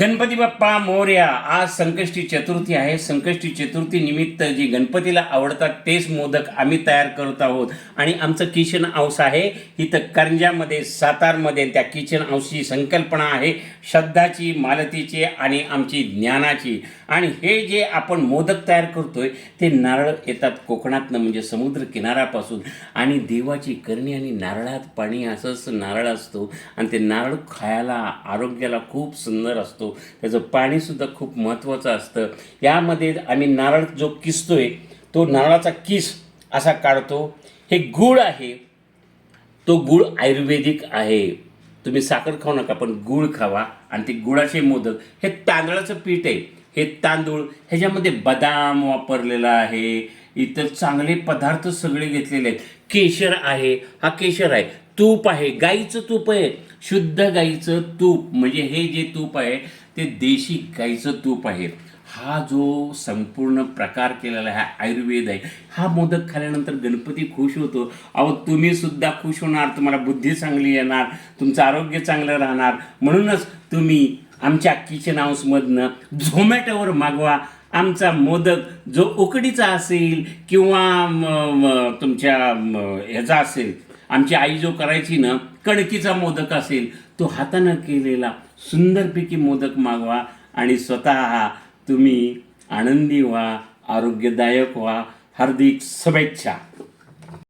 गणपती बाप्पा मोरया. आज संकष्टी चतुर्थी आहे. संकष्टी चतुर्थी निमित्त जी गणपतीला आवडतात तेच मोदक आम्ही तयार करत आहोत. आणि आमचं किचन हाऊस आहे इथं करंजामध्ये, सातारमध्ये. त्या किचन हाऊसची संकल्पना आहे श्रद्धाची, मालतीची आणि आमची ज्ञानाची. आणि हे जे आपण मोदक तयार करतोय ते नारळ येतात कोकणातनं, म्हणजे समुद्र किनाऱ्यापासून. आणि देवाची करणी आणि नारळात पाणी, असंच नारळ असतो. आणि ते नारळ खायला, आरोग्याला खूप सुंदर असतो. त्याचं पाणीसुद्धा खूप महत्त्वाचं असतं. यामध्ये आम्ही नारळ जो किसतोय तो नारळाचा किस असा काढतो. हे गूळ आहे, तो गूळ आयुर्वेदिक आहे. तुम्ही साखर खाऊ नका, पण गूळ खावा. आणि ते गुळाचे मोदक. हे तांदळाचं पीठ आहे. हे तांदूळ, ह्याच्यामध्ये बदाम वापरलेला आहे, इतर चांगले पदार्थ सगळे घेतलेले आहेत. केशर आहे, हा केशर आहे. तूप आहे, गाईचं तूप आहे, शुद्ध गाईचं तूप. म्हणजे हे जे तूप आहे ते देशी गाईचं तूप आहे. हा जो संपूर्ण प्रकार केलेला आहे हा आयुर्वेद आहे. हा मोदक खाल्ल्यानंतर गणपती खुश होतो. अहो, तुम्ही सुद्धा खुश होणार, तुम्हाला बुद्धी चांगली येणार, तुमचं आरोग्य चांगलं राहणार. म्हणूनच तुम्ही आमच्या किचन हाऊसमधनं झोमॅटोवर मागवा. आमचा मोदक जो उकडीचा असेल किंवा तुमच्या ह्याचा असेल, आमची आई जो करायची ना कणकीचा मोदक असेल, तो हातानं केलेला सुंदरपैकी मोदक मागवा आणि स्वतः तुम्ही आनंदी व्हा, आरोग्यदायक व्हा. हार्दिक शुभेच्छा.